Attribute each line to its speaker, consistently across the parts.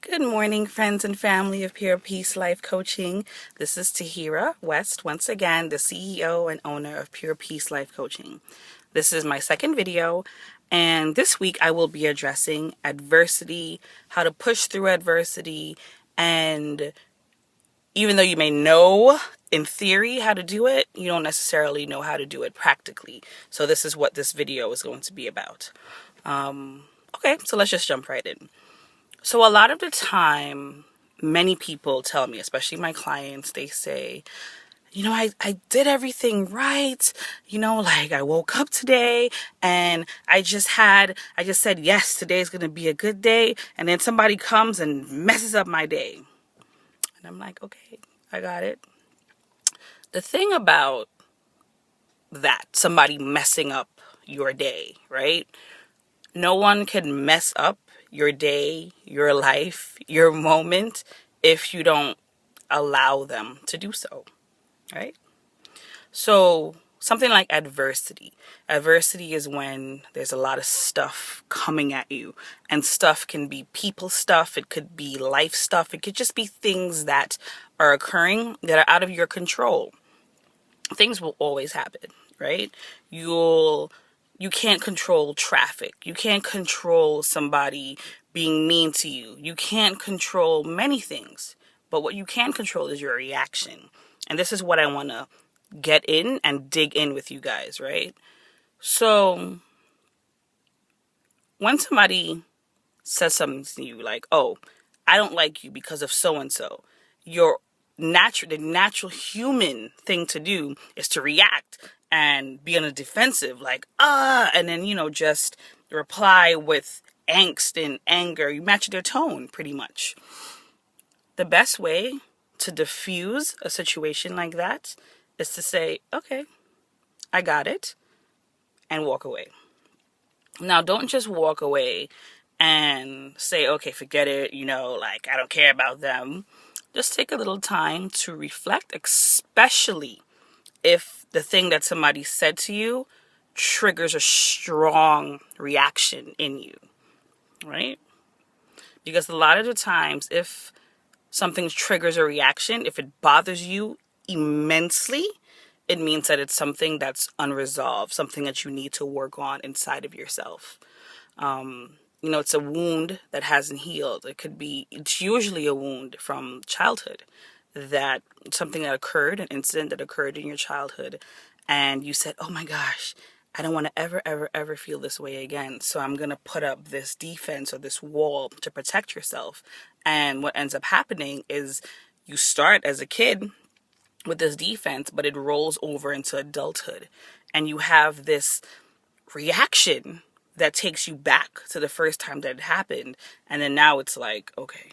Speaker 1: Good morning, friends and family of Pure Peace Life Coaching. This is Tahira West, once again, the CEO and owner of Pure Peace Life Coaching. This is my second video, and this week I will be addressing adversity, how to push through adversity, and even though you may know in theory how to do it, you don't necessarily know how to do it practically. So this is what this video is going to be about. Okay, so let's just jump right in. So a lot of the time, many people tell me, especially my clients, they say, I did everything right. Like I woke up today and I just said, yes, today's going to be a good day. And then somebody comes and messes up my day. And I'm like, okay, I got it. The thing about that, somebody messing up your day, right? No one can mess up your day, your life, your moment if you don't allow them to do so, right? So something like adversity. Adversity is when there's a lot of stuff coming at you, and stuff can be people stuff, it could be life stuff, it could just be things that are occurring that are out of your control. Things will always happen, right? You can't control traffic. You can't control somebody being mean to you. You can't control many things. But what you can control is your reaction. And this is what I want to get in and dig in with you guys, right? So when somebody says something to you like, oh, I don't like you because of so and so, the natural human thing to do is to react and be on a defensive, like, and then, just reply with angst and anger. You match their tone pretty much. The best way to diffuse a situation like that is to say, okay, I got it, and walk away. Now, don't just walk away and say, okay, forget it, like, I don't care about them. Just take a little time to reflect, especially if the thing that somebody said to you triggers a strong reaction in you, right? Because a lot of the times, if something triggers a reaction, if it bothers you immensely, it means that it's something that's unresolved, something that you need to work on inside of yourself. It's a wound that hasn't healed. It's usually a wound from childhood, that something that occurred, an incident that occurred in your childhood, and you said, oh my gosh, I don't want to ever, ever, ever feel this way again. So I'm going to put up this defense or this wall to protect yourself. And what ends up happening is you start as a kid with this defense, but it rolls over into adulthood. And you have this reaction that takes you back to the first time that it happened. And then now it's like, okay,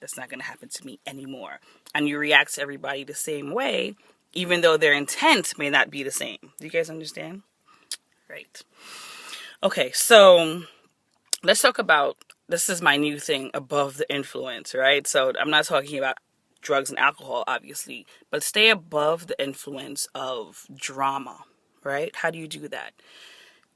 Speaker 1: that's not going to happen to me anymore. And you react to everybody the same way, even though their intent may not be the same. Do you guys understand? Right. Okay, so let's talk about, this is my new thing, above the influence, right? So I'm not talking about drugs and alcohol, obviously, but stay above the influence of drama, right? How do you do that?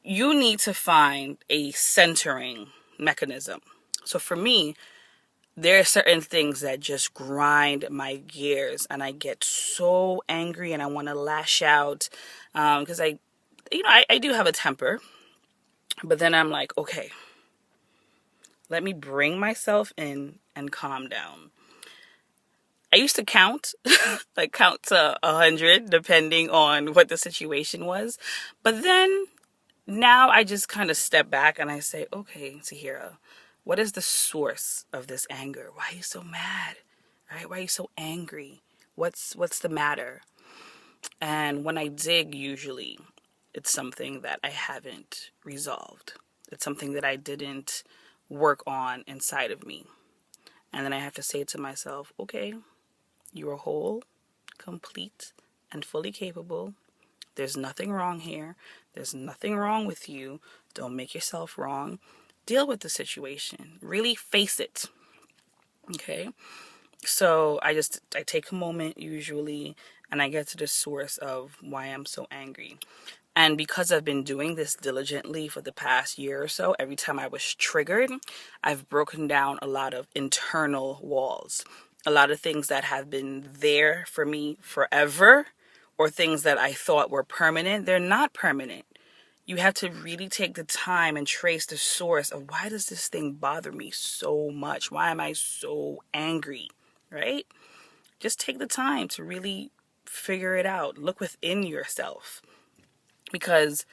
Speaker 1: You need to find a centering mechanism. So for me, there are certain things that just grind my gears, and I get so angry and I want to lash out because I do have a temper, but then I'm like, okay, let me bring myself in and calm down. I used to count, like count to 100, depending on what the situation was. But then now I just kind of step back and I say, okay, Tahira, what is the source of this anger? Why are you so mad? Right? Why are you so angry? What's the matter? And when I dig, usually it's something that I haven't resolved. It's something that I didn't work on inside of me. And then I have to say to myself, okay, you are whole, complete, and fully capable. There's nothing wrong here. There's nothing wrong with you. Don't make yourself wrong. Deal with the situation. Really face it. Okay? So I take a moment usually, and I get to the source of why I'm so angry. And because I've been doing this diligently for the past year or so, every time I was triggered, I've broken down a lot of internal walls. A lot of things that have been there for me forever, or things that I thought were permanent, they're not permanent. You have to really take the time and trace the source of, why does this thing bother me so much? Why am I so angry? Right? Just take the time to really figure it out. Look within yourself. Because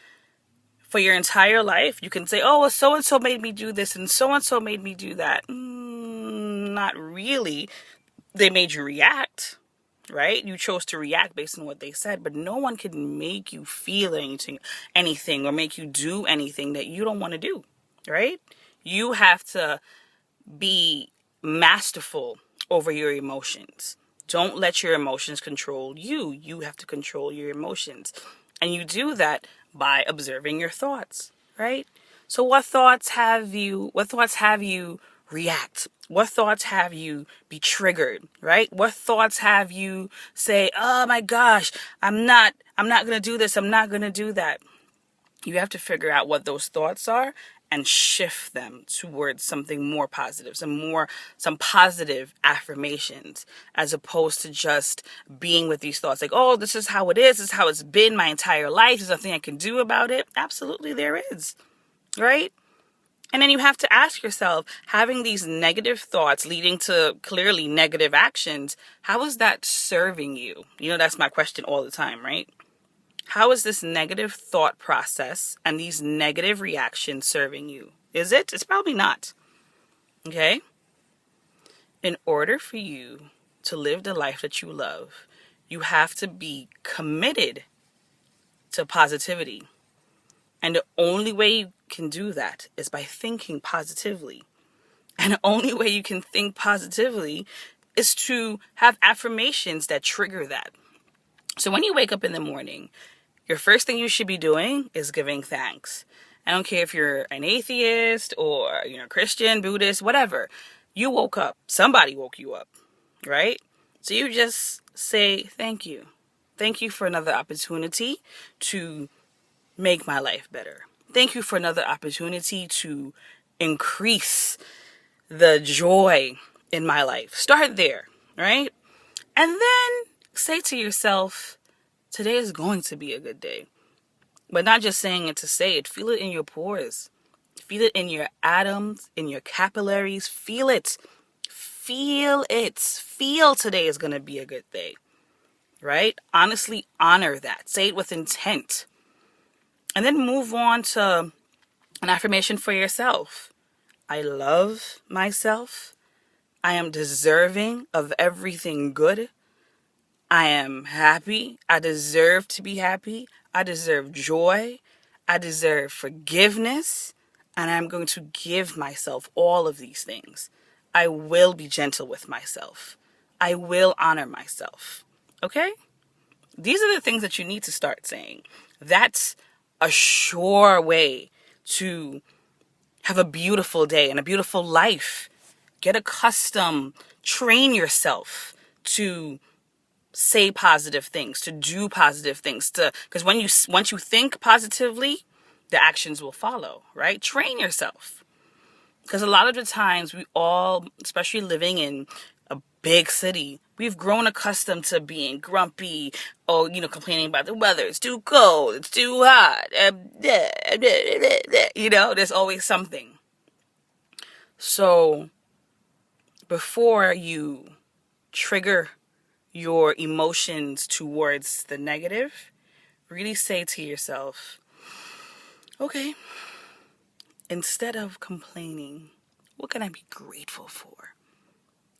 Speaker 1: for your entire life, you can say, oh, well, so-and-so made me do this and so-and-so made me do that. Not really. They made you react, right? You chose to react based on what they said, but no one can make you feel anything or make you do anything that you don't want to do, right? You have to be masterful over your emotions. Don't let your emotions control you. You have to control your emotions. And you do that by observing your thoughts, right? So what thoughts have you react? What thoughts have you be triggered, right? What thoughts have you say, oh my gosh, I'm not going to do this. I'm not going to do that. You have to figure out what those thoughts are and shift them towards something more positive, some positive affirmations, as opposed to just being with these thoughts like, oh, this is how it is. This is how it's been my entire life. There's nothing I can do about it. Absolutely there is, right? And then you have to ask yourself, having these negative thoughts leading to clearly negative actions, how is that serving you? You know, that's my question all the time, right? How is this negative thought process and these negative reactions serving you? Is it? It's probably not. Okay? In order for you to live the life that you love, you have to be committed to positivity. And the only way you can do that is by thinking positively. And the only way you can think positively is to have affirmations that trigger that. So when you wake up in the morning, your first thing you should be doing is giving thanks. I don't care if you're an atheist or, Christian, Buddhist, whatever. You woke up. Somebody woke you up, right? So you just say thank you. Thank you for another opportunity to make my life better. Thank you for another opportunity to increase the joy in my life. Start there, right? And then say to yourself, today is going to be a good day. But not just saying it to say it. Feel it in your pores. Feel it in your atoms, in your capillaries. Feel it. Feel it. Feel today is going to be a good day. Right? Honestly honor that. Say it with intent. And then move on to an affirmation for yourself. I love myself. I am deserving of everything good. I am happy. I deserve to be happy. I deserve joy. I deserve forgiveness. And I'm going to give myself all of these things. I will be gentle with myself. I will honor myself. Okay? These are the things that you need to start saying. That's a sure way to have a beautiful day and a beautiful life. Get accustomed. Train yourself to say positive things, to do positive things, because once you think positively, the actions will follow, right? Train yourself. Because a lot of the times we all, especially living in a big city, we've grown accustomed to being grumpy or, complaining about the weather. It's too cold. It's too hot. There's always something. So before you trigger your emotions towards the negative, really say to yourself, okay, instead of complaining, what can I be grateful for?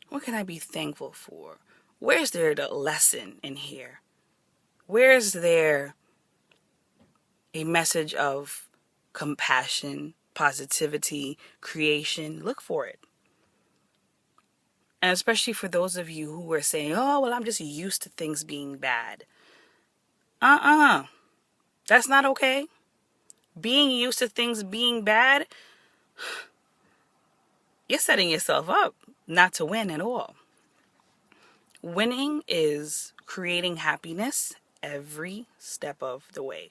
Speaker 1: What can I be thankful for? Where's there the lesson in here? Where's there a message of compassion, positivity, creation? Look for it. And especially for those of you who are saying, oh, well, I'm just used to things being bad. That's not okay. Being used to things being bad, you're setting yourself up not to win at all. Winning is creating happiness every step of the way.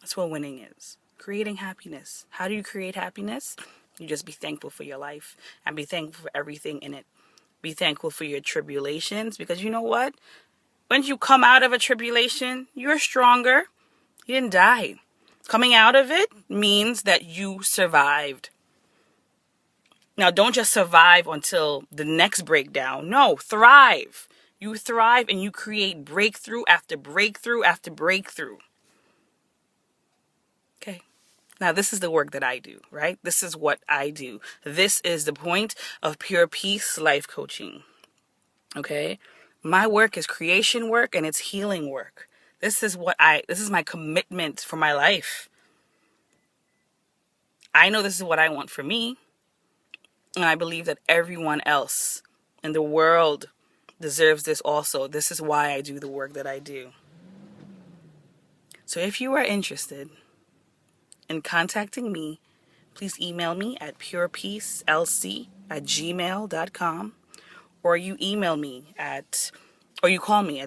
Speaker 1: That's what winning is. Creating happiness. How do you create happiness? You just be thankful for your life and be thankful for everything in it. Be thankful for your tribulations, because you know what? When you come out of a tribulation, you're stronger. You didn't die. Coming out of it means that you survived. Now, don't just survive until the next breakdown. No, thrive. You thrive and you create breakthrough after breakthrough after breakthrough. Okay. Now, this is the work that I do, right? This is what I do. This is the point of Pure Peace Life Coaching. Okay? My work is creation work and it's healing work. This is my commitment for my life. I know this is what I want for me. And I believe that everyone else in the world deserves this also. This is why I do the work that I do. So if you are interested in contacting me, please email me at purepeacelc@gmail.com, or you call me at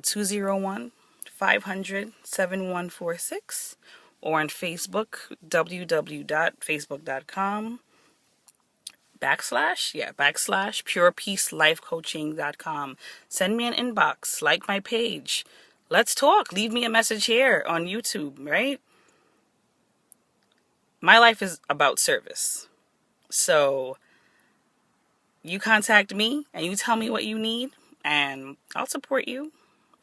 Speaker 1: 201-500-7146, or on Facebook, www.facebook.com/purepeacelifecoaching.com. Send me an inbox, like my page. Let's talk. Leave me a message here on YouTube, right? My life is about service. So you contact me and you tell me what you need and I'll support you,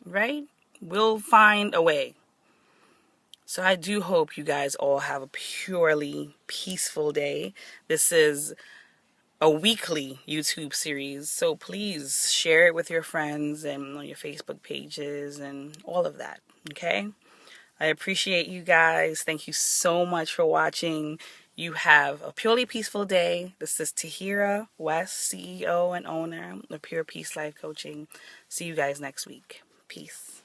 Speaker 1: right? We'll find a way. So I do hope you guys all have a purely peaceful day. This is a weekly YouTube series, so please share it with your friends and on your Facebook pages and all of that, okay? I appreciate you guys. Thank you so much for watching. You have a purely peaceful day. This is Tahira West, CEO and owner of Pure Peace Life Coaching. See you guys next week. Peace.